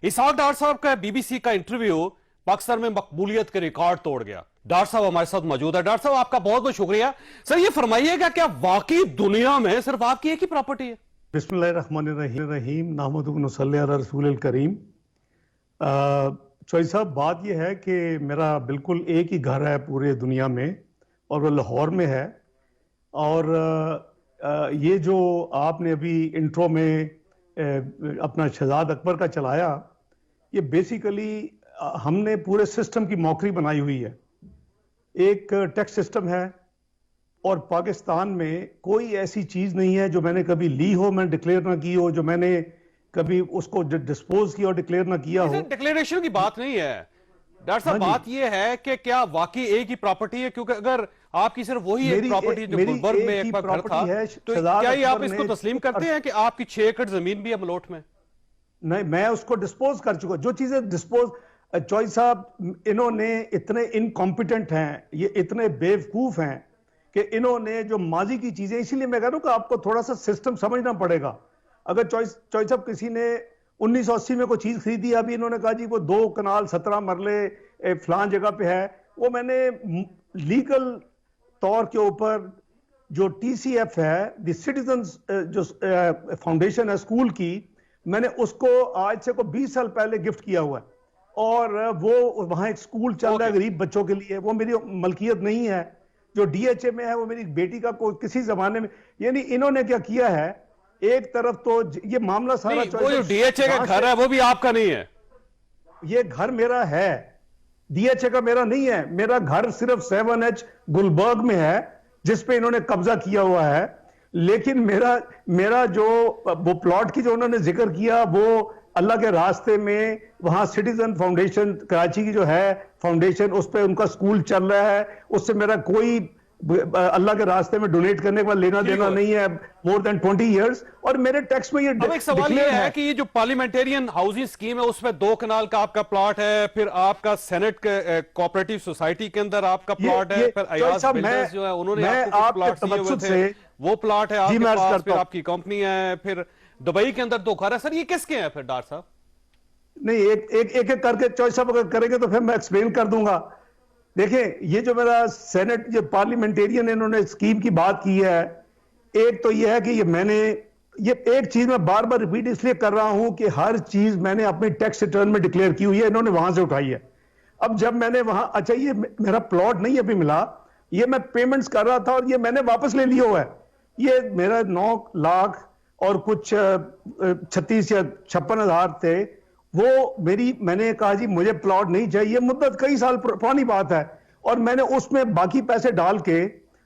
इसहाक डार साहब का बीबीसी का इंटरव्यू पाकिस्तान में मकबूलियत के रिकॉर्ड तोड़ गया। डार साहब हमारे साथ मौजूद है। डार साहब आपका बहुत बहुत शुक्रिया। सर ये फरमाइएगा क्या वाकई दुनिया में सिर्फ आपकी एक ही प्रॉपर्टी है? बिस्मिल्लाहिर्रहमानिर्रहीम नाहमदुहु व नसल्ली अला रसूलिल करीम। चौधरी साहब, बात यह है कि मेरा बिल्कुल एक ही घर है पूरे दुनिया में और वो लाहौर में है। और ये जो आपने अभी इंट्रो में अपना शहजाद अकबर का चलाया, ये बेसिकली हमने पूरे सिस्टम की मौकरी बनाई हुई है। एक टैक्स सिस्टम है और पाकिस्तान में कोई ऐसी चीज नहीं है जो मैंने कभी ली हो, मैंने डिक्लेयर ना की हो, जो मैंने कभी उसको डिस्पोज किया और डिक्लेयर ना किया हो। डिक्लेरेशन की बात नहीं है डॉक्टर साहब, बात यह है कि क्या वाकई एक ही प्रॉपर्टी है? क्योंकि अगर आपकी सिर्फ वही एक प्रॉपर्टी जो गुलबर्ग में एक घर था, तो क्या ये आप इसको तस्लीम करते हैं कि आपकी 6 एकड़ जमीन भी है मलोट में? नहीं, मैं उसको डिस्पोज कर चुका। जो चीजें डिस्पोज, चौधरी साहब इन्होंने इतने इनकॉम्पिटेंट हैं, ये इतने बेवकूफ हैं कि इन्होंने जो माजी की चीजें, इसीलिए मैं कह रहा हूं कि आपको थोड़ा सा सिस्टम समझना पड़ेगा। अगर चौधरी साहब किसी ने 1980 में कोई चीज खरीदी, अभी इन्होंने कहा जी वो 2 कनाल 17 मरले फलान जगह पे है, वो मैंने लीगल तौर के ऊपर जो TCF है, द सिटीजन्स जो फाउंडेशन है स्कूल की, मैंने उसको आज से को 20 साल पहले गिफ्ट किया हुआ है और वो वहां एक स्कूल चल रहा है गरीब बच्चों के लिए। वो मेरी मलकियत नहीं है। जो DHA में है वो मेरी बेटी का किसी जमाने में। यानी इन्होंने क्या किया है, एक तरफ तो ये मामला सारा वो जो DHA का घर है वो भी आपका नहीं है। ये घर मेरा है, DHA का मेरा नहीं है। मेरा घर सिर्फ 7H गुलबर्ग में है जिसपे इन्होंने कब्जा किया हुआ है। लेकिन मेरा जो वो प्लॉट की जो उन्होंने जिक्र किया, वो अल्लाह के रास्ते में वहां सिटीजन फाउंडेशन कराची की जो है फाउंडेशन, उस पर उनका स्कूल चल रहा है। उससे मेरा कोई अल्लाह के रास्ते में डोनेट करने का लेना देना नहीं है मोर देन 20 इयर्स। और मेरे टैक्स में ये अब एक सवाल ये है कि ये जो पार्लियामेंटेरियन हाउसिंग स्कीम है उसमें 2 कनाल का आपका प्लॉट है, फिर आपका सेनेट के कोऑपरेटिव सोसाइटी के अंदर आपका प्लॉट है, फिर अयाज बिल्डर्स जो है उन्होंने आपको प्लॉट दिए हुए थे, वो प्लॉट है आपके पास, फिर आपकी कंपनी है, फिर दुबई के अंदर 2 घर है। सर ये किसके हैं फिर डार साहब? नहीं, एक करके चॉइस साहब अगर करेंगे तो फिर मैं एक्सप्लेन कर दूंगा। देखें, ये जो मेरा सेनेट जो पार्लियामेंटेरियन इन्होंने स्कीम की बात की है, एक तो ये है कि ये एक चीज मैं बार बार रिपीट इसलिए कर रहा हूं कि हर चीज मैंने अपने टैक्स रिटर्न में डिक्लेयर की हुई है, इन्होंने वहां से उठाई है। अब जब मैंने वहां, अच्छा ये मेरा प्लॉट नहीं अभी मिला, ये मैं पेमेंट्स कर रहा था और ये मैंने वापस ले लिया हुआ है। ये मेरा 9 लाख और कुछ 36 या 56 हजार थे। वो मैंने कहा जी मुझे प्लॉट नहीं चाहिए, मुद्दत कई साल पुरानी बात है, और मैंने उसमें बाकी पैसे डाल के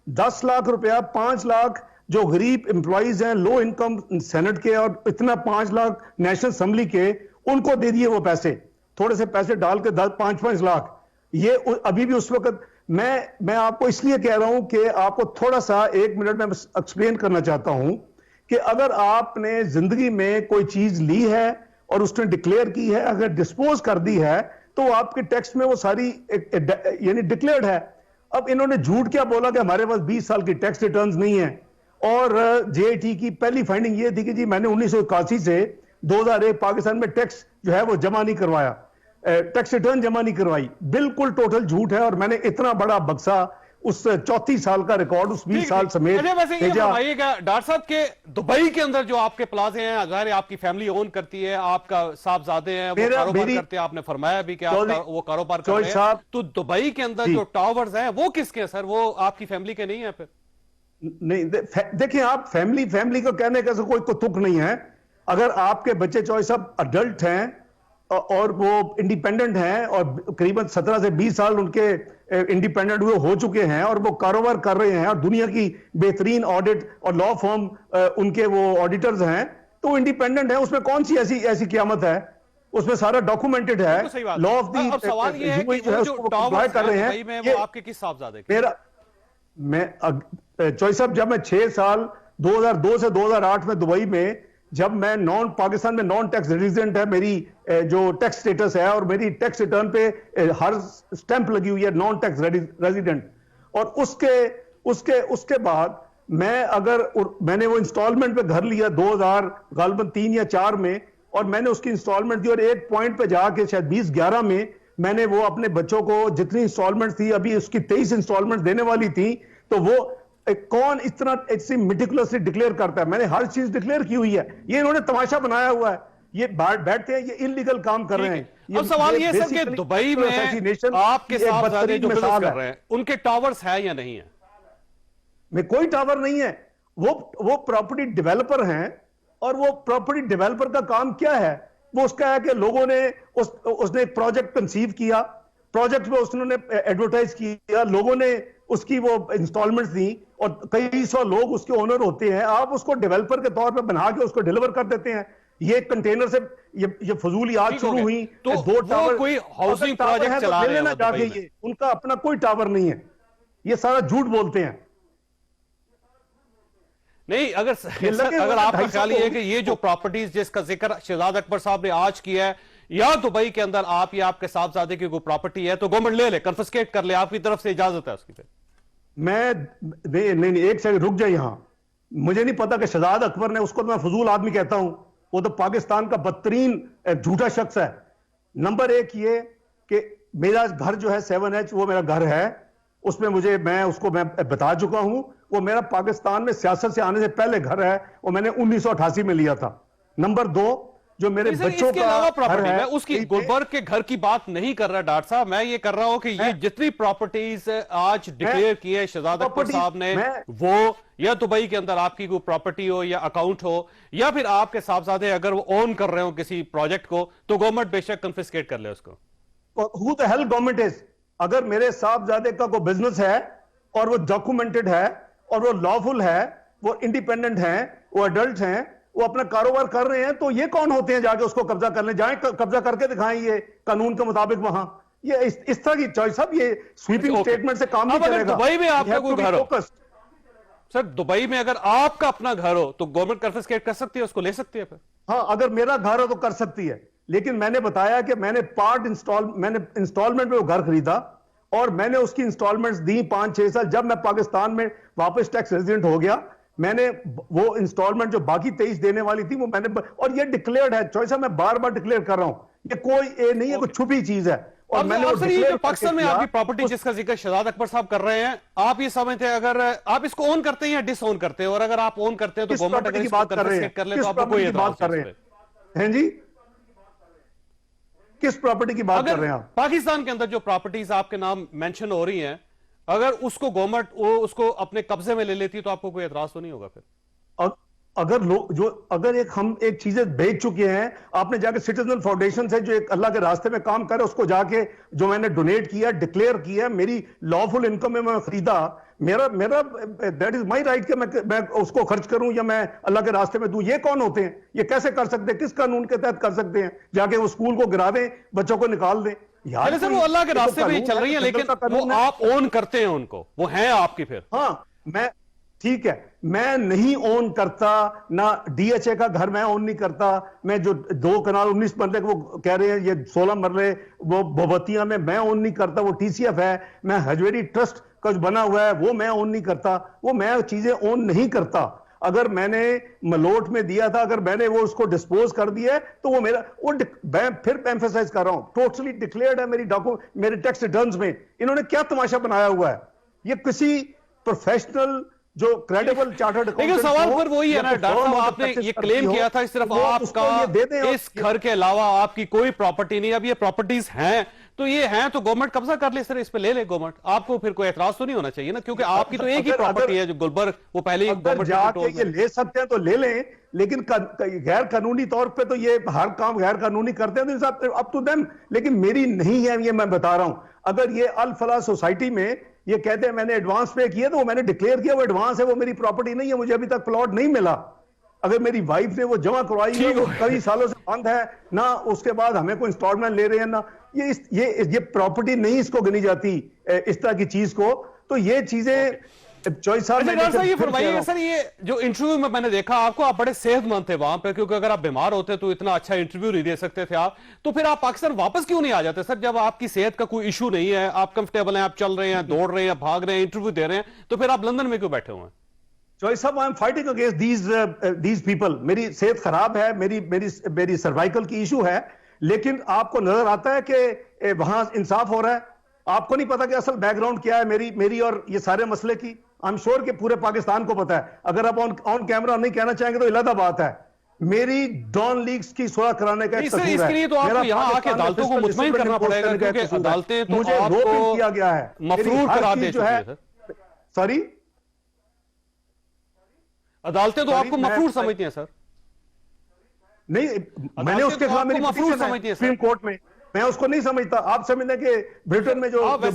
10 लाख रुपया, 5 लाख जो गरीब एम्प्लॉइज हैं, लो इनकम सेनेट के, और इतना 5 लाख नेशनल असेंबली के, उनको दे दिए वो पैसे। थोड़े से पैसे डाल के 5-5 लाख। ये अभी भी उस वक्त मैं आपको इसलिए कह रहा हूं कि आपको थोड़ा सा 1 मिनट में एक्सप्लेन करना चाहता हूं कि अगर आपने जिंदगी में कोई चीज ली है और उसने डिक्लेयर की है, अगर डिस्पोज कर दी है, तो आपके टैक्स में वो सारी यानी डिक्लेयर्ड है। अब इन्होंने झूठ क्या बोला कि हमारे पास 20 साल की टैक्स रिटर्न्स नहीं है। और JAT की पहली फाइंडिंग ये थी कि जी मैंने 1981 से 2001 पाकिस्तान में टैक्स जो है वो जमा नहीं करवाया, टैक्स रिटर्न जमा नहीं करवाई। बिल्कुल टोटल झूठ है। और मैंने इतना बड़ा बक्सा, उस 34 साल का रिकॉर्ड, उस 20 साल समेत। वैसे ये बताइएगा डॉक्टर साहब के दुबई के अंदर जो आपके प्लाजे हैं, अगर आपकी फैमिली ओन करती है, आपका साहबजादे हैं वो कारोबार करते हैं, आपने फरमाया भी कि आप वो कारोबार कर रहे हैं, तो दुबई के अंदर जो टावर्स हैं वो किसके हैं सर? वो आपकी फैमिली के नहीं है फिर? नहीं, देखिए, आप फैमिली को कहने का कोई तुक नहीं है। अगर आपके बच्चे चॉइस साहब अडल्ट हैं और वो इंडिपेंडेंट हैं और करीबन 17 से 20 साल उनके इंडिपेंडेंट हुए हो चुके हैं और वो कारोबार कर रहे हैं और दुनिया की बेहतरीन ऑडिट और लॉ फर्म उनके वो ऑडिटर्स हैं, तो इंडिपेंडेंट है, उसमें कौन सी ऐसी क़यामत है? उसमें सारा डॉक्यूमेंटेड है। लॉ ऑफ दी सवाल ये है कि जो टावर्स कर रहे हैं वो आपके किस साहबजादे के? चॉइस साहब, जब मैं 6 साल 2002 से 2008 में दुबई में, जब मैं पाकिस्तान में नॉन टैक्स रेजिडेंट है, मेरी जो टैक्स स्टेटस है और मेरी टैक्स रिटर्न पे हर स्टैंप लगी हुई है नॉन टैक्स रेजिडेंट। और उसके बाद मैंने वो इंस्टॉलमेंट पे घर लिया 2000 गालबन 3 या 4 में, और मैंने उसकी इंस्टॉलमेंट दी, और एक पॉइंट पे जाके शायद 2011 में मैंने वो अपने बच्चों को जितनी इंस्टॉलमेंट थी, अभी उसकी 23 इंस्टॉलमेंट देने वाली थी, तो वो कौन इस तरह ऐसी मेटिकुलसली डिक्लेयर करता है? मैंने हर चीज डिक्लेयर की हुई है, ये इन्होंने तमाशा बनाया हुआ है, ये बैठते हैं, ये इलीगल काम कर रहे हैं। अब सवाल ये सर कि दुबई में आपके साहबजादे जो बिजनेस कर रहे हैं उनके टावर्स है या नहीं है? में कोई टावर नहीं है, वो प्रॉपर्टी डेवलपर हैं, और वो प्रॉपर्टी डेवलपर का काम क्या है? वो उसका है कि लोगों ने उसने एक प्रोजेक्ट कंसीव किया, प्रोजेक्ट में उसने एडवर्टाइज किया, लोगों ने उसकी वो इंस्टॉलमेंट्स दी, और कई सौ लोग उसके ओनर होते हैं, आप उसको डेवलपर के तौर पे बना के उसको डिलीवर कर देते हैं। ये कंटेनर से ये फजूली आज शुरू हुई, तो 2 टावर कोई हाउसिंग प्रोजेक्ट चला रहे हैं जाके, ये उनका अपना कोई टावर नहीं है, ये सारा झूठ बोलते हैं। नहीं, अगर आपका ख्याल ये है कि ये जो प्रॉपर्टीज जिसका जिक्र शहजाद अकबर साहब ने आज किया है, या दुबई के अंदर आप या आपके साहबजादे की कोई प्रॉपर्टी है, तो गवर्नमेंट ले ले, कन्फिस्केट कर ले, आपकी तरफ से इजाजत है उसकी? पे नहीं, एक सेकंड रुक जाए। यहां मुझे नहीं पता कि शहजाद अकबर ने, उसको तो मैं फजूल आदमी कहता हूं, वो तो पाकिस्तान का बदतरीन झूठा शख्स है। नंबर एक ये कि मेरा घर जो है 7H, वो मेरा घर है, उसमें मैं उसको बता चुका हूं, वो मेरा पाकिस्तान में सियासत से आने से पहले घर है, वो मैंने 1988 में लिया था। नंबर 2, जो मेरे बच्चों का घर है, मैं उसकी गुलबर्ग के घर की बात नहीं कर रहा डॉक्टर साहब, मैं ये कर रहा हूं कि ये जितनी प्रॉपर्टीज आज डिक्लेयर की है शहजाद अकबर साहब ने, वो या दुबई के अंदर आपकी कोई प्रॉपर्टी हो या अकाउंट हो, या फिर आपके साहबजादे अगर वो ओन कर रहे हो किसी प्रोजेक्ट को, तो गवर्नमेंट बेशक कन्फिस्केट कर ले उसको। Who the hell government is? अगर मेरे साहबजादे का कोई बिजनेस है और वो डॉक्यूमेंटेड है और वो लॉफुल है, वो इंडिपेंडेंट हैं, वो एडल्ट हैं, वो अपना कारोबार कर रहे हैं, तो ये कौन होते हैं जाके उसको कब्जा कर ले? जाए कब्जा करके दिखाएं ये कानून के मुताबिक वहां। ये इस तरह की चॉइस, सब ये स्वीपिंग स्टेटमेंट से काम नहीं चलेगा। दुबई में आपका कोई घर हो सर, दुबई में अगर आपका अपना घर हो तो गवर्नमेंट कन्फिस्केट कर सकती है, उसको ले सकती है फिर? हाँ, अगर मेरा घर हो तो कर सकती है, लेकिन मैंने बताया कि मैंने मैंने इंस्टॉलमेंट में वो घर खरीदा, और मैंने उसकी इंस्टॉलमेंट्स दी 5-6 साल। जब मैं पाकिस्तान में वापस टैक्स रेजिडेंट हो गया, मैंने वो इंस्टॉलमेंट जो बाकी 23 देने वाली थी, वो मैंने, और ये डिक्लेयर्ड है, चॉइस है, मैं बार बार डिक्लेयर कर रहा हूं, ये कोई नहीं है, कोई छुपी चीज है। और मैंने ये पाकिस्तान में आपकी प्रॉपर्टी जिसका जिक्र शहजाद अकबर साहब कर रहे हैं, आप ये समझते हैं अगर आप इसको ओन करते हैं या डिसओन करते हैं? और अगर आप ओन करते हैं तो गवर्नमेंट अगर इसको कन्फिस्केट कर ले तो आपको कोई बात कर रहे हैं जी? किस प्रॉपर्टी की बात कर रहे हैं आप? पाकिस्तान के अंदर जो प्रॉपर्टीज आपके नाम मेंशन हो रही हैं, अगर उसको गवर्नमेंट उसको अपने कब्जे में ले लेती है तो आपको कोई एतराज तो नहीं होगा फिर? अगर अगर हम एक चीजें बेच चुके हैं, आपने जाके सिटीजन फाउंडेशन से जो एक अल्लाह के रास्ते में काम करे, उसको जाके जो मैंने डोनेट किया, डिक्लेयर किया, मेरी लॉफुल इनकम में मैं खरीदा, मेरा दैट इज माय राइट कि मैं उसको खर्च करूं या मैं अल्लाह के रास्ते में दूं। ये कौन होते हैं? ये कैसे कर सकते हैं? किस कानून के तहत कर सकते हैं? जाके वो स्कूल को गिरा दें, बच्चों को निकाल दें? यार सर, वो अल्लाह के रास्ते में चल रही है, लेकिन वो आप ओन करते हैं उनको, वो है आपकी फिर? हाँ, ठीक है, मैं नहीं ओन करता, ना डीएचए का घर मैं ओन नहीं करता। मैं जो 2 कनाल 19 मरले वो कह रहे हैं, ये 16 मरले वो भोबतिया में, मैं ओन नहीं करता, वो टीसीएफ है। मैं हजवेरी ट्रस्ट का जो बना हुआ है वो मैं ओन नहीं करता, वो मैं चीजें ओन नहीं करता। अगर मैंने मलोट में दिया था, अगर मैंने वो उसको डिस्पोज कर दिया है, तो वो मेरा, मैं फिर एम्फेसाइज कर रहा हूं, टोटली डिक्लेयर्ड है मेरी मेरे टैक्स रिटर्न्स में। इन्होंने क्या तमाशा बनाया हुआ है? ये किसी प्रोफेशनल जो क्रेडिबल चार्टर्ड अकाउंटेंट, लेकिन सवाल पर वही है ना डॉक्टर साहब, आपने ये क्लेम किया था सिर्फ आपका, इस घर के अलावा आपकी कोई प्रॉपर्टी नहीं। अब ये प्रॉपर्टीज हैं तो ये हैं, तो गवर्नमेंट कब्जा कर ले सर, इस पे ले ले गवर्नमेंट, आपको फिर कोई एतराज तो नहीं होना चाहिए ना, क्योंकि आपकी तो एक ही प्रॉपर्टी है जो गुलबर्ग, वो पहले ही गवर्नमेंट जाके ये ले सकते हैं तो ले लें, लेकिन गैर कानूनी तौर पे तो ये हर काम गैर कानूनी करते हैं, तो अप टू देम। लेकिन मेरी नहीं है, ये मैं बता रहा हूं। अगर ये अल फलाह सोसाइटी में ये कहते हैं मैंने एडवांस पे किया, तो वो मैंने डिक्लेयर किया, वो एडवांस है, वो मेरी प्रॉपर्टी नहीं है, मुझे अभी तक प्लॉट नहीं मिला। अगर मेरी वाइफ ने वो जमा करवाई है, वो कई सालों से बंद है ना, उसके बाद हमें कोई इंस्टॉलमेंट ले रहे हैं ना, ये प्रॉपर्टी नहीं इसको गिनी जाती इस तरह की चीज को। तो ये चीजें चॉइस ये फरमाइए सर, ये जो इंटरव्यू में मैंने देखा आपको, आप बड़े सेहतमंद थे वहां पे, क्योंकि अगर आप बीमार होते तो इतना अच्छा इंटरव्यू नहीं दे सकते थे आप, तो फिर आप पाकिस्तान वापस क्यों नहीं आ जाते सर? जब आपकी सेहत का कोई इशू नहीं है, आप कंफर्टेबल हैं, आप चल रहे हैं, दौड़ रहे हैं, भाग रहे हैं, इंटरव्यू दे रहे हैं, तो फिर आप लंदन में क्यों बैठे हुए हैं? चॉइस साहब, I am fighting against these people. मेरी सेहत खराब है, मेरी सर्वाइकल की इशू है, लेकिन आपको नजर आता है कि वहां इंसाफ हो रहा है? आपको नहीं पता कि असल बैकग्राउंड क्या है मेरी और ये सारे मसले की? आई एम श्योर कि पूरे पाकिस्तान को पता है। अगर आप ऑन कैमरा नहीं कहना चाहेंगे तो अलग बात है। मेरी डॉन लीग्स की सुलह कराने का इसके लिए तो आपको यहाँ आके अदालतों को मुतमईन करना पड़ेगा, क्योंकि अदालतें तो मुझे आपको किया गया है, मफरूर करार दे चुकी है। सॉरी, अदालतें तो आपको मफरूर समझती हैं सर? नहीं, मैंने उसके खिलाफ मेरी मफरूर समझती है सुप्रीम कोर्ट में, मैं उसको नहीं समझता। आप समझते कि ब्रिटेन में जो आपको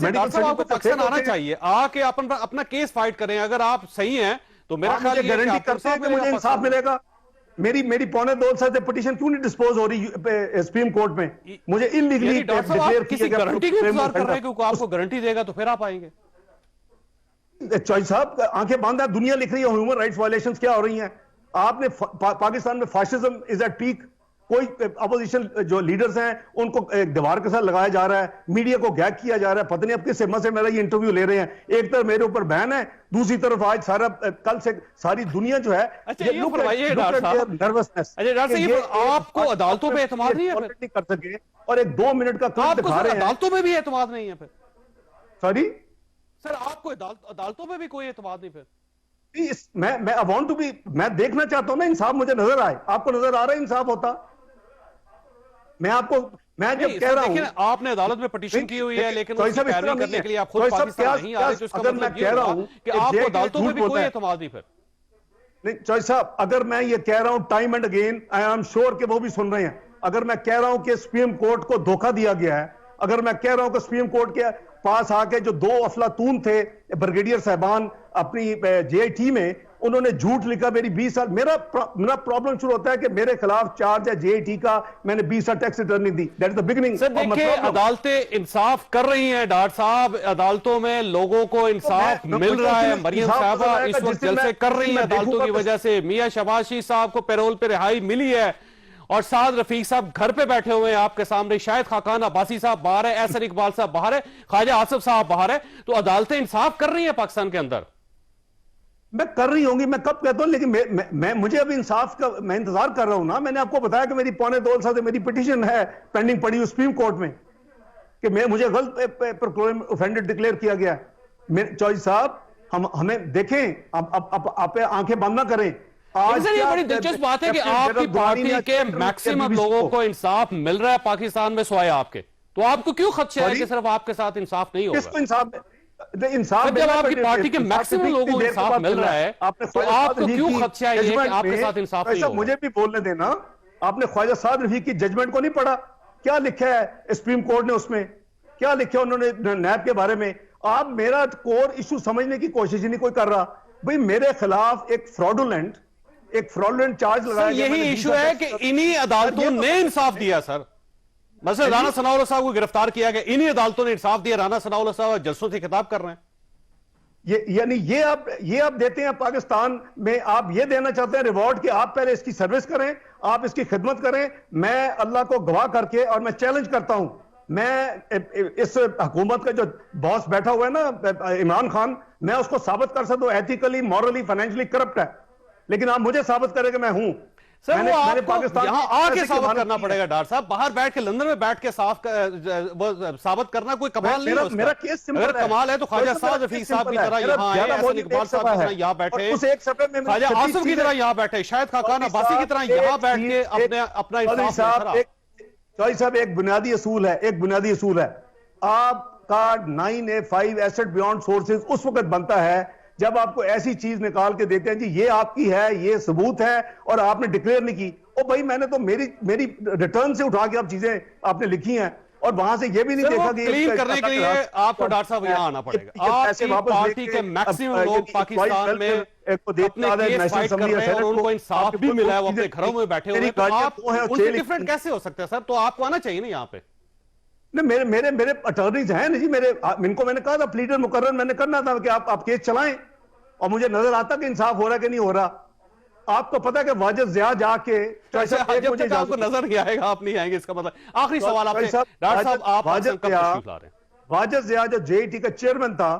पाकिस्तान आना चाहिए, आके अपना केस फाइट करें। अगर आप सही हैं तो मेरा ख्याल गारंटी करते हैं कि मुझे इंसाफ मिलेगा। मेरी पौने 2 साल से पिटीशन क्यों नहीं डिस्पोज हो रही सुप्रीम कोर्ट में? मुझे इलीगली डिक्लेयर किसी गारंटी का इंतजार कर रहे हैं, क्योंकि आपको गारंटी देगा तो फिर आप आएंगे। चॉइस साहब, आंखें बांधा दुनिया लिख रही है ह्यूमन राइट्स वायलेशंस क्या हो रही हैं। आपने पाकिस्तान में फाशिज्म इज एट पीक। कोई अपोजिशन जो लीडर्स हैं उनको एक दीवार के साथ लगाया जा रहा है, मीडिया को गैग किया जा रहा है। पता नहीं अब किस हिम्मत से मेरा ये इंटरव्यू ले रहे हैं। एक तरफ मेरे ऊपर बैन है, दूसरी तरफ आज कल से सारी दुनिया जो है। अच्छा, ये फरमाइए डॉक्टर साहब, नर्वसनेस। अच्छा डॉक्टर साहब, आपको अदालतों पे एतमाद नहीं है फिर? कर सके और एक 2 मिनट का क्लिप दिखा रहे हैं। अदालतों में भी एतमाद नहीं है फिर? सॉरी सर, आपको अदालतों में भी कोई एतमाद नहीं फिर? मैं आई वांट टू बी, मैं देखना चाहता हूं ना इंसाफ मुझे नजर आए। आपको नजर आ रहा है इंसाफ होता? मैं जब कह रहा हूं, आपने अदालत में पिटीशन की हुई है, लेकिन उसकी पैरवी करने के लिए आप खुद पाकिस्तान नहीं आ रहे, तो इसका मतलब ये हुआ कि आपको अदालतों में भी कोई एतमाद नहीं फिर? नहीं चॉइस साहब, अगर मैं ये कह रहा हूं time and again, I am sure कि वो भी सुन रहे हैं। अगर मैं कह रहा हूं कि सुप्रीम कोर्ट को धोखा दिया गया है, अगर मैं कह रहा हूं कि सुप्रीम कोर्ट के पास आके जो 2 अफलातून थे ब्रिगेडियर साहबान अपनी जेआईटी में, उन्होंने झूठ लिखा मेरी 20 साल। मेरा प्रॉब्लम शुरू होता है कि मेरे खिलाफ चार्ज है जेआईटी का, मैंने 20 साल टैक्स रिटर्न नहीं दी। That is the beginning. Sir देखिए, अदालतें इंसाफ कर रही हैं डॉक्टर साहब, अदालतों में लोगों को इंसाफ मिल रहा है। मरियम साहबा इस वक्त जलसे कर रही हैं अदालतों की वजह से। मियां शहबाज शरीफ साहब को पैरोल पे रिहाई मिली है और साद रफीक साहब घर पे बैठे हुए हैं आपके सामने। शायद खाकान अब्बासी साहब बाहर है, एसर इकबाल साहब बाहर है, ख्वाजा आसिफ साहब बाहर है। तो अदालतें इंसाफ कर रही हैं पाकिस्तान के अंदर। मैं कर रही होंगी, मैं कब कहता हूं, लेकिन मैं मुझे अब इंसाफ का मैं इंतजार कर रहा हूं ना। मैंने आपको बताया कि मेरी पौने 2 साल से मेरी पिटीशन है पेंडिंग पड़ी सुप्रीम कोर्ट में कि मुझे गलत प्रोक्लेम ऑफेंडेड डिक्लेयर किया गया है। चॉइस साहब, हमें देखें, आप आंखें बंद ना करें। आज ये बड़ी दिलचस्प बात है कि आपकी पार्टी के मैक्सिमम लोगों को इंसाफ मिल रहा है पाकिस्तान में सिवाय आपके। तो आपको क्यों खदशा है कि सिर्फ आपके साथ इंसाफ नहीं होगा? किसको इंसाफ? जब आपकी पार्टी के मैक्सिमम लोगों को इंसाफ मिल रहा है तो आपको क्यों खदशा है कि आपके साथ इंसाफ नहीं होगा? मुझे भी बोलने देना। आपने ख्वाजा साद रफीक की जजमेंट को नहीं पढ़ा? क्या लिखा है सुप्रीम कोर्ट ने उसमें? क्या लिखा उन्होंने नैब के बारे में? आप मेरा कोर इशू समझने की कोशिश ही नहीं कोई कर रहा। भाई मेरे खिलाफ एक फ्रॉडुलेंट चार्ज लगाया। यही इशू है कि इन्हीं अदालतों ने इंसाफ दिया सर। मसला राना सनाउल्लाह साहब को गिरफ्तार किया गया, इन्हीं अदालतों ने इंसाफ दिया। राना सनाउल्लाह साहब जलसों से खिताब कर रहे हैं। यानी ये आप देते हैं पाकिस्तान में, आप ये देना चाहते हैं रिवॉर्ड कि आप पहले इसकी सर्विस करें, आप इसकी खिदमत करें। मैं अल्लाह को गवाह करके और मैं चैलेंज करता हूं, मैं इस हुकूमत का जो बॉस बैठा हुआ है ना इमरान खान, मैं उसको साबित कर सकता हूं एथिकली, मॉरली, फाइनेंशियली करप्ट है। लेकिन आप मुझे साबित करें कि मैं हूं। सर वो आपको यहां आके साबित करना पड़ेगा डॉक्टर साहब। बाहर बैठ के, लंदन में बैठ के साबित करना कोई कमाल नहीं है। मेरा केस सिंपल है। अगर कमाल है तो ख्वाजा साद रफीक साहब की तरह यहां आए, एहसन इकबाल साहब की तरह यहां बैठे, ख्वाजा आसिफ की तरह यहां बैठे, शायद खाकान अब्बासी की तरह यहां बैठ के अपना इंसाफ। चौधरी साहब, एक बुनियादी असूल है आपका 9A5 एसेट बियॉन्ड सोर्सेज उस वक्त बनता है जब आपको ऐसी चीज निकाल के देते हैं जी ये आपकी है, ये सबूत है और आपने डिक्लेयर नहीं की। ओ भाई, मैंने तो मेरी रिटर्न से उठा के आप चीजें आपने लिखी हैं और वहां से ये भी नहीं देखा कि क्लीन करने के लिए आपको डॉक्टर साहब यहां आना पड़ेगा। आपकी पार्टी के मैक्सिमम लोग पाकिस्तान में अपने केस फाइट कर रहे हैं और उनको इंसाफ भी मिला है, वो अपने घरों में बैठे हुए हैं। तो आप उनसे डिफरेंट कैसे हो सकते हैं सर? तो आपको आना चाहिए ना यहाँ पे। नहीं, मेरे अटॉर्नीज हैं ना जी, इनको मैंने कहा था प्लीडर मुकर्रर मैंने करना था कि आप केस चलाएं और मुझे नजर आता कि इंसाफ हो रहा है कि नहीं हो रहा। आपको पता है कि वाजिद जिया जाके जब तक आपको नजर नहीं आएगा आप नहीं आएंगे, इसका मतलब। आखिरी सवाल आपसे डॉक्टर साहब, आप वाजिद जिया जो जेआईटी का चेयरमैन था,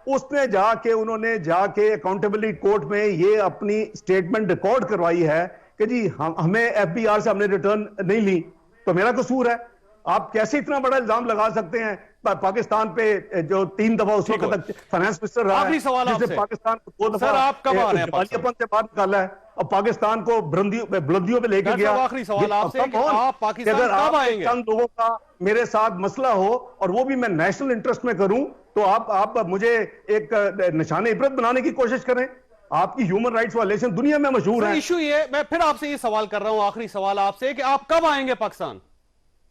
उसने उन्होंने जाके अकाउंटेबिलिटी कोर्ट में ये अपनी स्टेटमेंट रिकॉर्ड करवाई है कि जी हमें एफबीआर से हमने रिटर्न नहीं ली, तो मेरा कसूर है। आप कैसे इतना बड़ा इल्जाम लगा सकते हैं पाकिस्तान पे, जो 3 दफा उस वक्त तक फाइनेंस मिनिस्टर रहा है, जिसने पाकिस्तान को 2 दफा दिवालियापन से बाहर निकाला है और पाकिस्तान को बुलंदियों पे लेके गया। आखिरी सवाल आपसे कि आप पाकिस्तान कब आएंगे? चंद लोगों का मेरे साथ मसला हो और वो भी मैं नेशनल इंटरेस्ट में करूं, तो आप मुझे एक निशाने इबरत बनाने की कोशिश करें। आपकी ह्यूमन राइट्स वायलेशन दुनिया में मशहूर है। इशू ये, मैं फिर आपसे ये सवाल कर रहा हूं, आखिरी सवाल आपसे, कि आप कब आएंगे पाकिस्तान?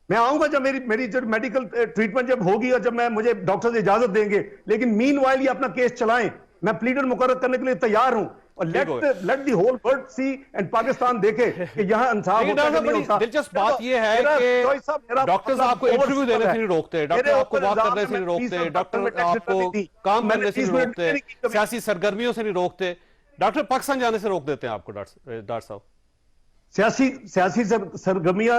मैं आऊंगा जब मेरी जो मेडिकल ट्रीटमेंट जब होगी और जब मुझे डॉक्टर से इजाजत देंगे, लेकिन मीनवाइल ये अपना केस चलाएं। मैं प्लीडर मुकर्रर करने के लिए तैयार हूं और let the whole world see and Pakistan देखे कि यहां इंसाफ होता है नहीं होता। दिलचस्प बात यह है कि डॉक्टर्स आपको इंटरव्यू देने से नहीं रोकते, डॉक्टर आपको बात करने से नहीं रोकते, डॉक्टर आपको काम करने से नहीं रोकते, सियासी सरगर्मियों से नहीं रोकते, डॉक्टर पाकिस्तान जाने से रोक देते हैं आपको डॉक्टर साहब। सियासी सरगर्मियां,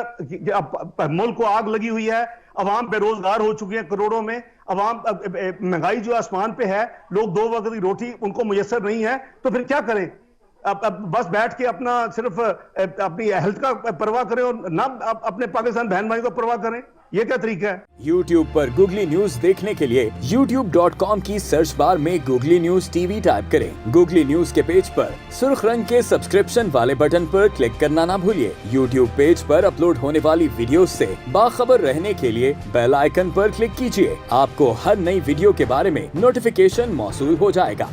मुल्क को आग लगी हुई है, अवाम बेरोजगार हो चुकी है करोड़ों में, अवाम महंगाई जो आसमान पे है, लोग 2 वक्त की रोटी उनको मुयसर नहीं है, तो फिर क्या करें? अब बस बैठ के अपना सिर्फ अपनी हेल्थ का परवाह करें और ना अपने पाकिस्तान बहन भाई को परवाह करें? ये क्या तरीका है? YouTube पर गूगली न्यूज देखने के लिए youtube.com की सर्च बार में गूगली न्यूज टीवी टाइप करें। गूगली न्यूज के पेज पर सुर्ख रंग के सब्सक्रिप्शन वाले बटन पर क्लिक करना ना भूलिए। YouTube पेज पर अपलोड होने वाली वीडियो से बाखबर रहने के लिए बेल आइकन पर क्लिक कीजिए। आपको हर नई वीडियो के बारे में नोटिफिकेशन मौसूल हो जाएगा।